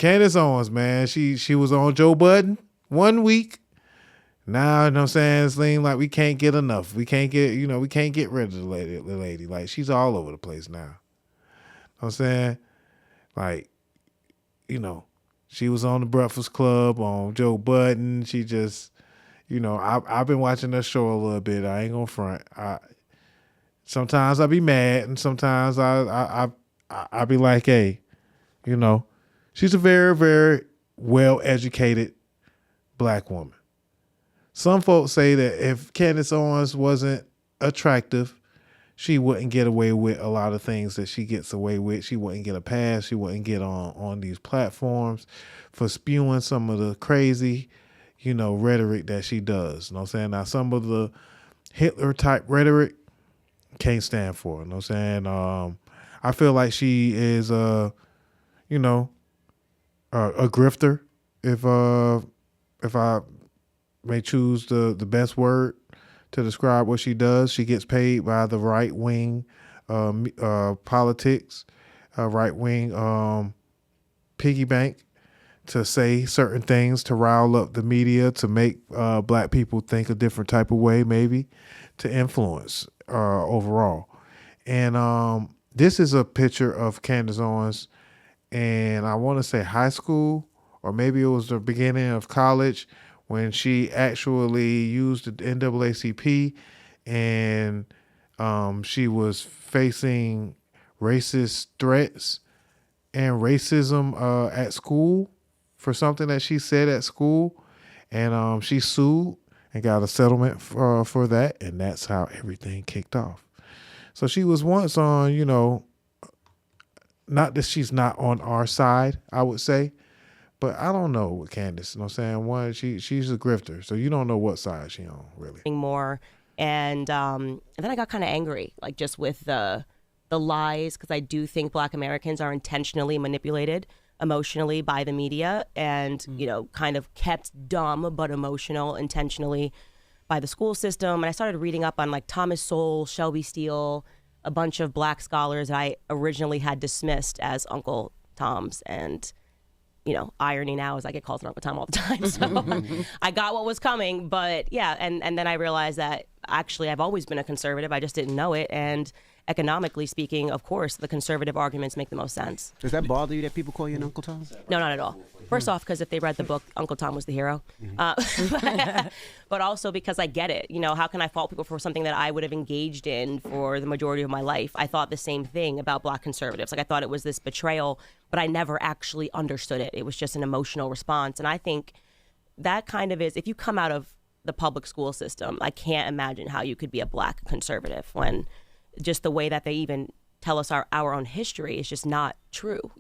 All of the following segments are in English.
Candace Owens, man, she was on Joe Budden 1 week. Now, you know what I'm saying? It seems like we can't get enough. We can't get rid of the lady. Like, she's all over the place now. You know what I'm saying? Like, she was on the Breakfast Club, on Joe Budden. She just, I've been watching her show a little bit. I ain't gonna front. Sometimes I be mad, and sometimes I be like, hey, she's a very, very well-educated black woman. Some folks say that if Candace Owens wasn't attractive, she wouldn't get away with a lot of things that she gets away with. She wouldn't get a pass. She wouldn't get on these platforms for spewing some of the crazy, rhetoric that she does. You know what I'm saying? Now, some of the Hitler-type rhetoric, can't stand for it. You know what I'm saying? I feel like she is, a grifter, if I may choose the best word to describe what she does. She gets paid by the right wing politics, right wing piggy bank to say certain things, to rile up the media, to make black people think a different type of way, maybe to influence overall. And this is a picture of Candace Owens, and I want to say high school, or maybe it was the beginning of college, when she actually used the NAACP, and she was facing racist threats and racism at school for something that she said at school. And she sued and got a settlement for that, and that's how everything kicked off. So she was once on, not that she's not on our side, I would say, but I don't know with Candace. You know what I'm saying? She's a grifter, so you don't know what side she on, really. More, and then I got kind of angry, like just with the lies, because I do think Black Americans are intentionally manipulated emotionally by the media, and kind of kept dumb but emotional intentionally by the school system. And I started reading up on like Thomas Sowell, Shelby Steele, a bunch of Black scholars that I originally had dismissed as Uncle Toms. And irony now is I get called an Uncle Tom all the time. So I got what was coming. But yeah, and then I realized that actually I've always been a conservative. I just didn't know it. And economically speaking, of course, the conservative arguments make the most sense. Does that bother you that people call you an Uncle Tom? No, not at all. First off, because if they read the book, Uncle Tom was the hero. But also because I get it. How can I fault people for something that I would have engaged in for the majority of my life? I thought the same thing about Black conservatives. Like, I thought it was this betrayal, but I never actually understood it. It was just an emotional response. And I think that kind of is, if you come out of the public school system, I can't imagine how you could be a Black conservative when just the way that they even tell us our own history is just not true,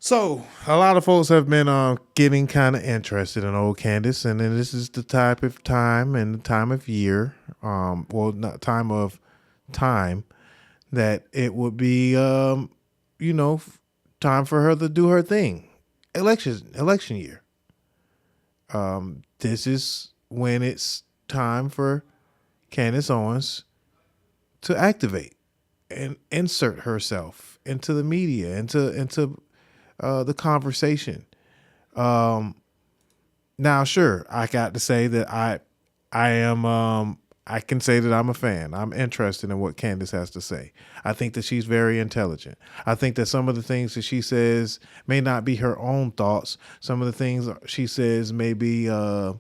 So a lot of folks have been getting kind of interested in old Candace, and then this is the type of time and the time of year, not time of time, that it would be, time for her to do her thing. Election year. This is when it's time for Candace Owens to activate and insert herself into the media, into the conversation. Now, sure, I got to say that I can say that I'm a fan. I'm interested in what Candace has to say. I think that she's very intelligent. I think that some of the things that she says may not be her own thoughts. Some of the things she says may be to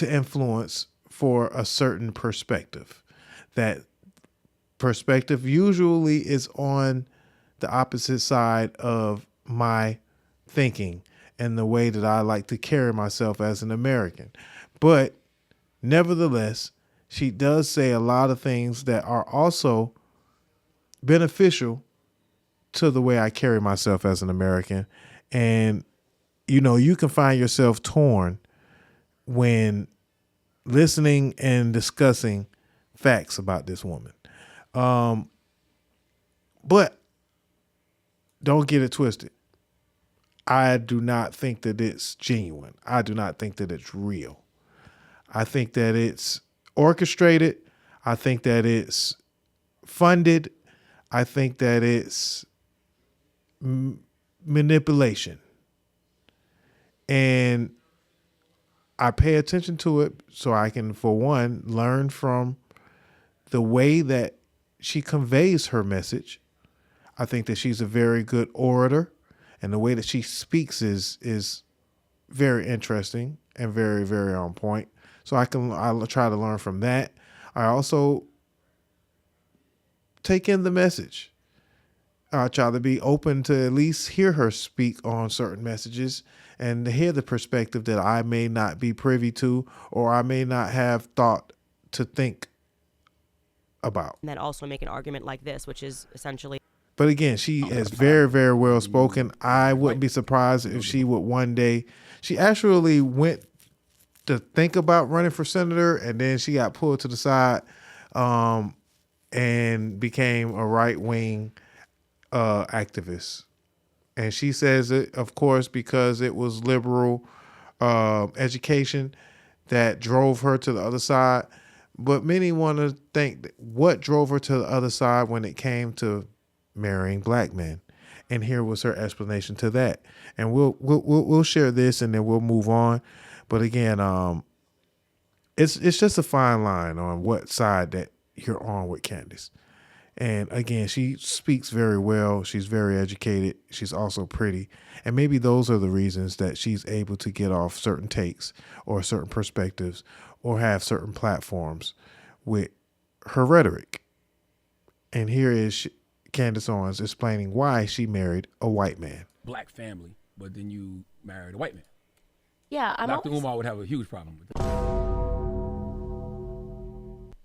influence for a certain perspective. That perspective usually is on the opposite side of my thinking and the way that I like to carry myself as an American. But nevertheless, she does say a lot of things that are also beneficial to the way I carry myself as an American. And, you can find yourself torn when listening and discussing facts about this woman. But don't get it twisted. I do not think that it's genuine. I do not think that it's real. I think that it's orchestrated. I think that it's funded. I think that it's manipulation. And I pay attention to it so I can, for one, learn from the way that she conveys her message. I think that she's a very good orator, and the way that she speaks is very interesting and very, very on point. So I'll try to learn from that. I also take in the message. I try to be open to at least hear her speak on certain messages and to hear the perspective that I may not be privy to or I may not have thought to think about. And then also make an argument like this, which is essentially. But again, she is very, very well spoken. I wouldn't be surprised if she would one day. She actually went to think about running for senator, and then she got pulled to the side and became a right-wing activist. And she says it, of course, because it was liberal education that drove her to the other side. But many want to think what drove her to the other side when it came to marrying black men. And here was her explanation to that. And we'll share this and then we'll move on. But again, it's just a fine line on what side that you're on with Candace. And again, she speaks very well. She's very educated. She's also pretty. And maybe those are the reasons that she's able to get off certain takes or certain perspectives or have certain platforms with her rhetoric. And here is Candace Owens explaining why she married a white man. Black family, but then you married a white man. Yeah, Dr. Umar would have a huge problem with it.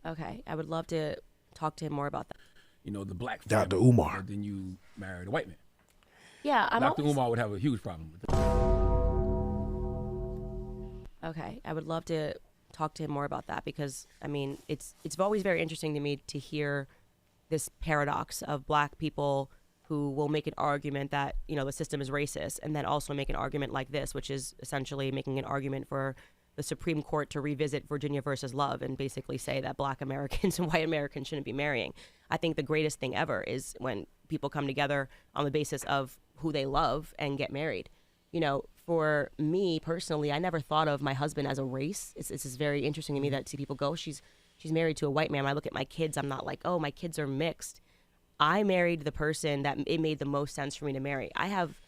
Okay, I would love to talk to him more about that. You know, the black family. Dr. Umar. But then you married a white man. Yeah, Dr. Umar would have a huge problem with it. Okay, I would love to talk to him more about that because, I mean, it's always very interesting to me to hear this paradox of black people who will make an argument that, you know, the system is racist and then also make an argument like this, which is essentially making an argument for the Supreme Court to revisit Virginia versus Love and basically say that black Americans and white Americans shouldn't be marrying. I think the greatest thing ever is when people come together on the basis of who they love and get married. You know, for me personally, I never thought of my husband as a race. It's very interesting to me that see people go, she's married to a white man. When I look at my kids, I'm not like, oh, my kids are mixed. I married the person that it made the most sense for me to marry. I have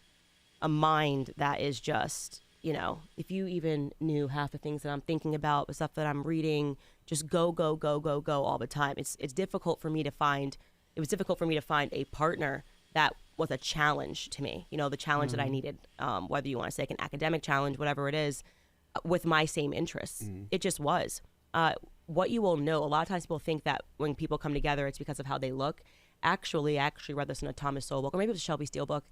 a mind that is just, you know, if you even knew half the things that I'm thinking about, the stuff that I'm reading, just go all the time. It's difficult for me to find. It was difficult for me to find a partner that was a challenge to me. You know, the challenge that I needed, whether you want to say like an academic challenge, whatever it is, with my same interests. It just was. What you will know, a lot of times people think that when people come together, it's because of how they look. Actually, I actually read this in a Thomas Sowell book, or maybe it was a Shelby Steele book.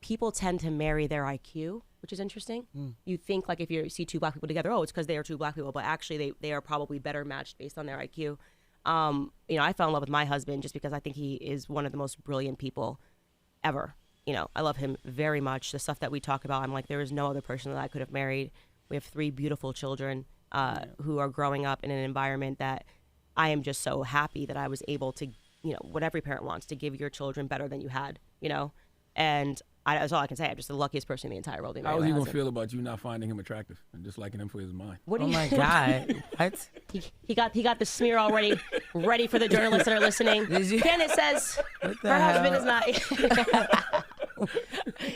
People tend to marry their IQ, which is interesting. You think like if you see two black people together, oh, it's because they are two black people, but actually they are probably better matched based on their IQ. You know, I fell in love with my husband just because I think he is one of the most brilliant people ever. You know, I love him very much. The stuff that we talk about, I'm like, there is no other person that I could have married. We have 3 beautiful children who are growing up in an environment that I am just so happy that I was able to, you know, what every parent wants, to give your children better than you had, you know? And that's all I can say. I'm just the luckiest person in the entire world. How was he going to feel about you not finding him attractive and just liking him for his mind? What do Oh you my God. What? He got the smear already ready for the journalists that are listening. Candace says her husband is not.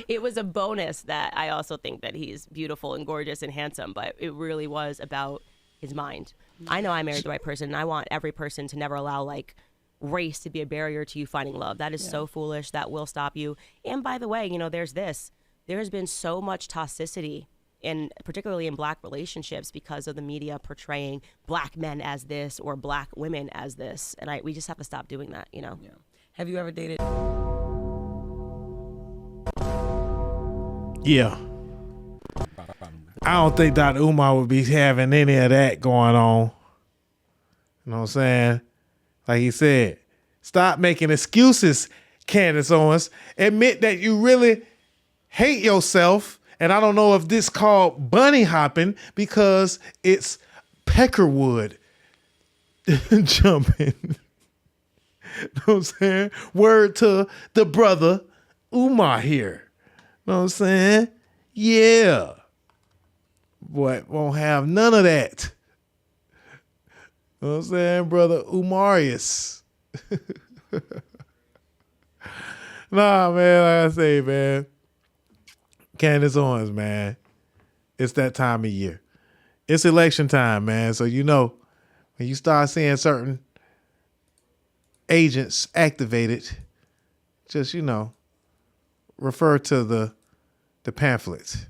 It was a bonus that I also think that he's beautiful and gorgeous and handsome, but it really was about his mind. I know I married the right person, and I want every person to never allow like race to be a barrier to you finding love. That is so foolish. That will stop you. And by the way, you know, there has been so much toxicity particularly in black relationships because of the media portraying black men as this or black women as this. And we just have to stop doing that, you know? Yeah. Have you ever dated? Yeah. I don't think Dr. Umar would be having any of that going on. You know what I'm saying? Like he said, stop making excuses, Candace Owens. Admit that you really hate yourself. And I don't know if this called bunny hopping because it's peckerwood jumping. You know what I'm saying? Word to the brother Umar here. Know what I'm saying? Yeah. Boy, won't have none of that. Know what I'm saying, brother Umarius? Nah, man, like I say, man. Candace Owens, man. It's that time of year. It's election time, man. So you know, when you start seeing certain agents activated, just, you know, refer to the pamphlets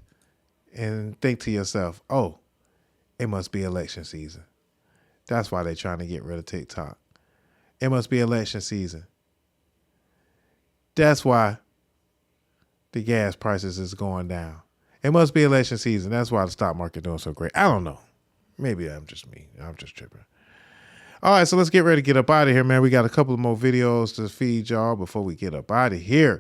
and think to yourself, oh, it must be election season. That's why they're trying to get rid of TikTok. It must be election season. That's why the gas prices is going down. It must be election season. That's why the stock market doing so great. I don't know. Maybe I'm just me. I'm just tripping. All right, so let's get ready to get up out of here, man. We got a couple of more videos to feed y'all before we get up out of here.